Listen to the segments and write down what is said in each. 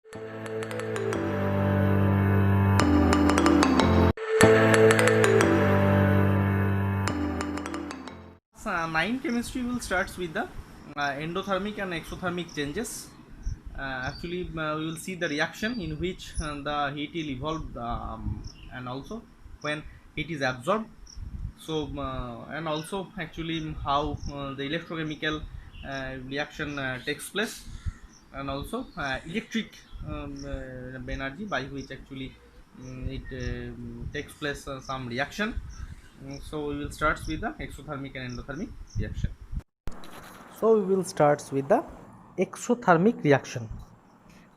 9 chemistry will starts with the endothermic and exothermic changes. Actually, we will see the reaction in which the heat will evolve, and also when heat is absorbed. So, and also actually how the electrochemical reaction takes place, and also electric energy by which actually it takes place some reaction. So we will start with the exothermic and endothermic reaction. So we will start with the exothermic reaction.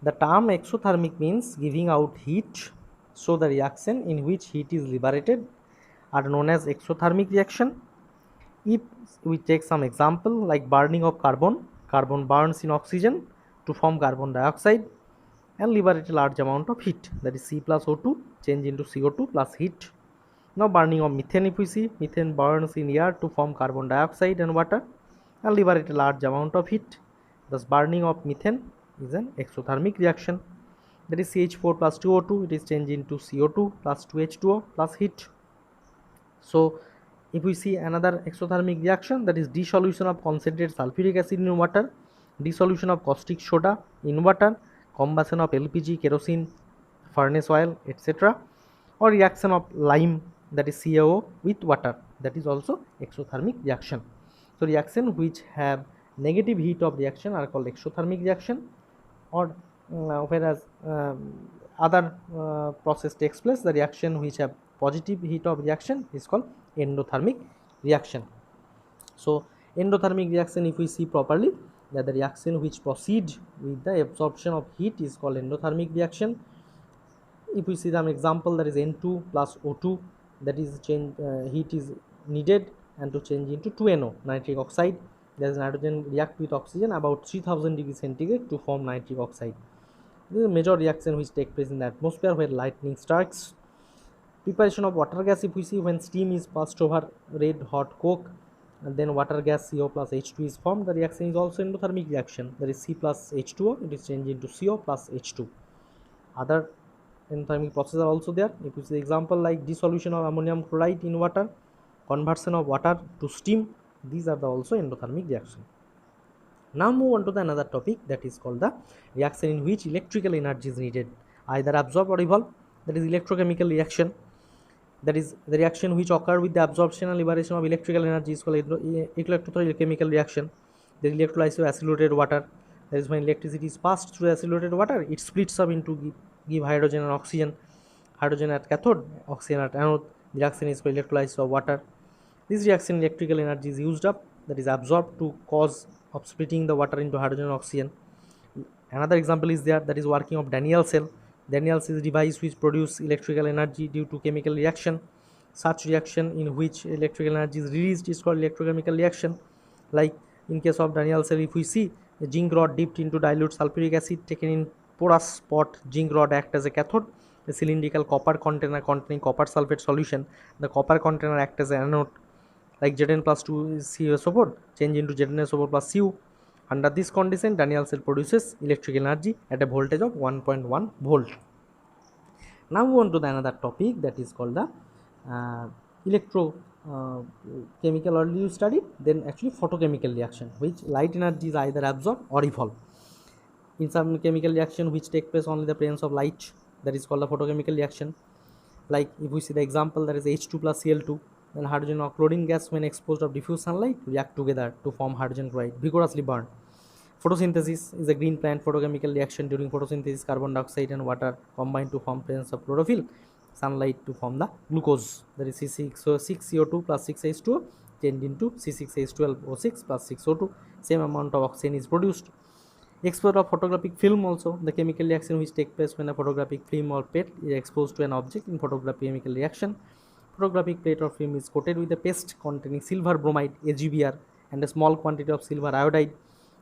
The term exothermic means giving out heat, so the reaction in which heat is liberated are known as exothermic reaction. If we take some example like burning of carbon, carbon burns in oxygen to form carbon dioxide and liberate a large amount of heat, that is C plus O2 change into CO2 plus heat. Now burning of methane, if we see, methane burns in air to form carbon dioxide and water and liberate a large amount of heat. Thus burning of methane is an exothermic reaction, that is CH4 plus 2O2, it is changed into CO2 plus 2H2O plus heat. So if we see another exothermic reaction, that is dissolution of concentrated sulfuric acid in water, dissolution of caustic soda in water, combustion of LPG, kerosene, furnace oil, etc., or reaction of lime, that is CaO, with water, that is also exothermic reaction. So reaction which have negative heat of reaction are called exothermic reaction, or whereas other process takes place, the reaction which have positive heat of reaction is called endothermic reaction. So endothermic reaction, if we see properly, that the reaction which proceed with the absorption of heat is called endothermic reaction. If we see some example, that is N2 plus O2, that is change heat is needed and to change into 2NO, nitric oxide. There is nitrogen react with oxygen about 3000 degrees centigrade to form nitric oxide. This is a major reaction which take place in the atmosphere where lightning strikes. Preparation of water gas, if we see, when steam is passed over red hot coke and then water gas CO plus H2 is formed, the reaction is also endothermic reaction, that is C plus H2O, it is changed into CO plus H2. Other endothermic processes are also there. If you see example like dissolution of ammonium chloride in water, conversion of water to steam, these are the also endothermic reaction. Now move on to the another topic, that is called the reaction in which electrical energy is needed, either absorb or evolve, that is electrochemical reaction. That is the reaction which occur with the absorption and liberation of electrical energy is called electrochemical reaction. The electrolysis of acylated water, that is when electricity is passed through acylated water, it splits up into give hydrogen and oxygen. Hydrogen at cathode, oxygen at anode. The reaction is called electrolysis of water. This reaction electrical energy is used up, that is absorbed to cause of splitting the water into hydrogen and oxygen. Another example is there, that is working of Daniell cell. Daniell cell is a device which produce electrical energy due to chemical reaction. Such reaction in which electrical energy is released is called electrochemical reaction. Like in case of Daniell cell, if we see a zinc rod dipped into dilute sulfuric acid taken in porous pot, zinc rod act as a cathode. A cylindrical copper container containing copper sulfate solution, the copper container act as an anode. Like Zn plus 2 is CuSO4, change into ZnSO4 plus Cu. Under this condition, Daniell cell produces electrical energy at a voltage of 1.1 volt. Now move on to the another topic, that is called the electro chemical, earlier you studied, then actually photochemical reaction, which light energy is either absorbed or evolved. In some chemical reaction which take place only the presence of light, that is called a photochemical reaction. Like if we see the example, that is H2 plus Cl2, then hydrogen or chlorine gas when exposed of diffuse sunlight react together to form hydrogen chloride, vigorously burn. Photosynthesis is a green plant photochemical reaction. During photosynthesis, carbon dioxide and water combine to form presence of chlorophyll, sunlight to form the glucose, that is C6CO2 plus 6H2O changed into C6H12O6 plus 6O2. Same amount of oxygen is produced. Exposure of photographic film, also the chemical reaction which take place when a photographic film or plate is exposed to an object in photographic chemical reaction. Photographic plate or film is coated with a paste containing silver bromide AgBr and a small quantity of silver iodide.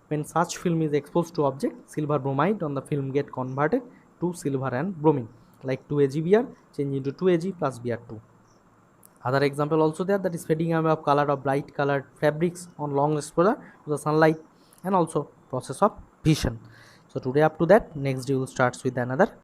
When such film is exposed to object, silver bromide on the film get converted to silver and bromine, like 2AgBr change into 2Ag plus Br2. Other example also there, that is fading away of color of bright colored fabrics on long exposure to the sunlight, and also process of fission. So today up to that, next day we'll start with another